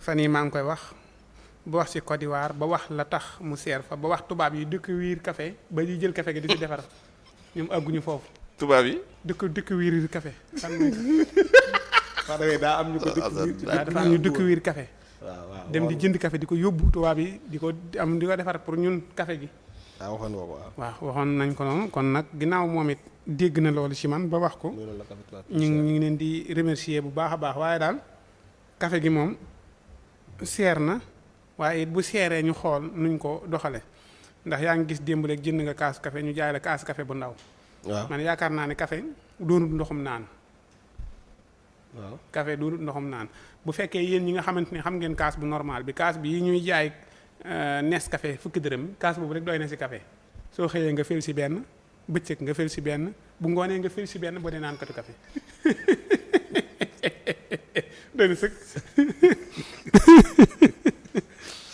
fan yii maa ngi koy wax ba wax ci Côte d'Ivoire ba wax la tax mu seer fa ba wax tubaab yi dëkk wiir café ba di jël café gi di ci defar ñoom àgguñu foofu. tubaab yi. dëkk wiir café. xam nga waaw daa am ñu ko dafa am ñu dëkk wiir café. waaw dem di jënd café di ko yóbbu tubaab yi di ko defar pour ñun café gi. waaw waxoon nga ko waaw waxoon nañ ko noonu kon nag ginnaaw moom it dégg na loolu ci man ba wax ko. ñu ngi leen di remercier bu baax a baax waaye daal café gi moom seer na waaye it bu seeree ñu xool nuñ ko doxale ndax yaa ngi gis démb rek jënd nga kaas café ñu jaay la kaas café bu ndaw. waaw man yaakaar naa ne café doonut ndoxum naan. waaw café doonut ndoxum naan bu fekkee yéen ñi nga xamante ne xam ngeen kaas bu normal bi kaas bi yi ñuy jaay Nescafé fukki dërëm kaas boobu rek doy na ci café soo xëyee nga fël ci benn bëccëg nga fël ci benn bu ngoonee nga fël ci benn boo dee naan katu café doy na sëkk.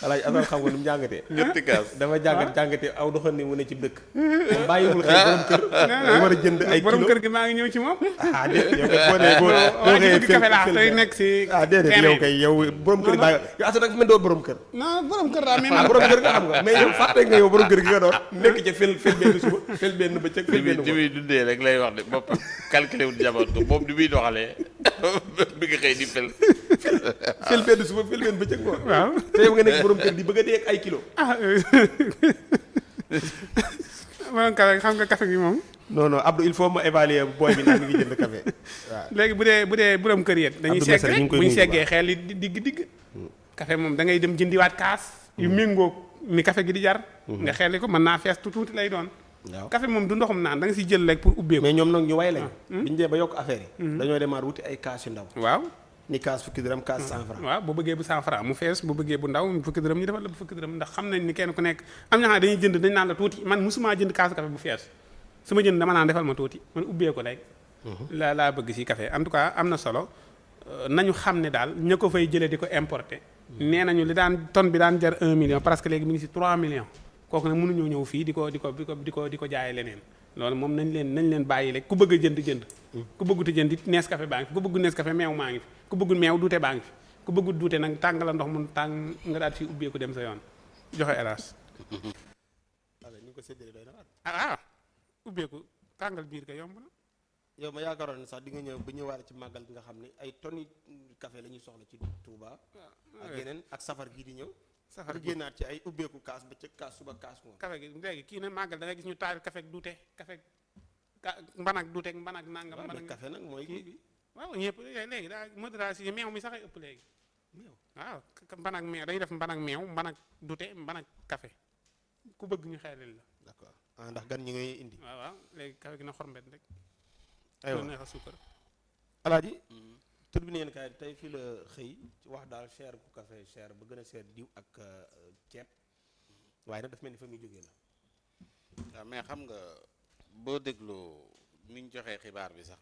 alaaj affaire xam nga ni mu jàngatee. ñetti kaas dafa jàngatee aw doxal ni mu ne ci dëkk. moom bàyyiwul xel borom kër. mu war a jënd ay kilo borom kër gi maa ngi ñëw ci moom. ah déedéet yow kay boo nee boo bëgg café laa tey nekk ci. ah déedéet yow kay yow borom kër bàyyi yow asa nag mel doo borom kër. non borom kër daa mel ah borom kër nga xam nga mais yow fàtte nga yow borom kër gi nga doon nekk ca fel benn suba fel benn bëccëg fel benn di muy dundee rek lay wax de bopp calculé wul jamono ko moom di muy doxalee bi nga xëy di fel benn suba fel benn bëccëg quoi. waaw te yow nga nekk borom kër di bëgg a dee ak ay kilo. borom café xam nga café gi moom. non Abdou il faut ma évaluer booy bi naan mi ngi jënd café waaw. léegi bu dee borom kër yéen dañuy segg rek bu ñu seggee xel yi di digg café moom da ngay dem jëndiwaat kaas yu méngóog mi café gi di jar nga xelli ko mën naa fees tuuti lay doon. waaw café moom du ndoxum naan da nga si jël rek pour ubbeeku. mais ñoom nag ñu way lañ biñu dee ba yokk affaire yi dañoo demaat wuti ay kaas yu ndaw. waaw ni kaas fukki dërëm kaas 100 francs. waaw bu bëggee bu 100 francs mu fees bu bëggee bu ndaw fukki dërëm ñu defal la bu fukki dërëm ndax xam nañ ni kenn ku nekk am na xam ne dañuy jënd dañ naan la tuuti man musuma jënd kaasu café bu fees su ma jënd dama naan defal ma tuuti man ubbeeku rek laa bëgg ci café en tout cas am na solo nañu xam ne daal ña ko fay jëlee di ko importer nee nañu li daan tonne bi daan jar 1 million parce que léegi mi ngi ci 3 millions kooku nag mënuñoo ñëw fii di ko jaayee leneen loolu moom nañ leen bàyyi rek ku bëgg a jënd ku bëgguti jënd it Nescafé baa ngi fi ku bëggu Nescafé meew maa ngi fi ku bëggul meew duute baa ngi fi ku bëggul duute nag tàng la ndox mun tàng nga daal fi ubbeeku dem sa yoon joxe hélas ubbeeku tàngal biir ka yomb na. yow ma yaakaaroon ne sax di nga ñëw ba ñëwaale ci màggal gi nga xam ne ay tonnes café la ñuy soxla ci Touba. ak yeneen ak safar gii di ñëw. safar gi génnaat ci ay ubbeeku kaas ba ca kaas suba kaas moom. café gi léegi kii ne màggal da nga gis ñu taal café ak duute café mbanak duute ak mbanak nangam. mbanak café nag mooy kii bi. waaw ñëpp léegi daa modération meew mi sax ay ëpp léegi. meew waaw mbanak meew dañuy def mbanak meew mbanak duute mbanak café ku bëgg ñu xeelil la. d'accord ndax gan ñi ngay indi. waaw léegi café gi na xormbet rek. aywa neex a suukar. alaaji tur bi neen kaay tey fii la xëy ci wax daal cher ku café cher ba gën a cher diw ak ceeb waaye nag daf mel ni fa muy jógee la. waaw mais xam nga boo dégloo mi ñu joxee xibaar bi sax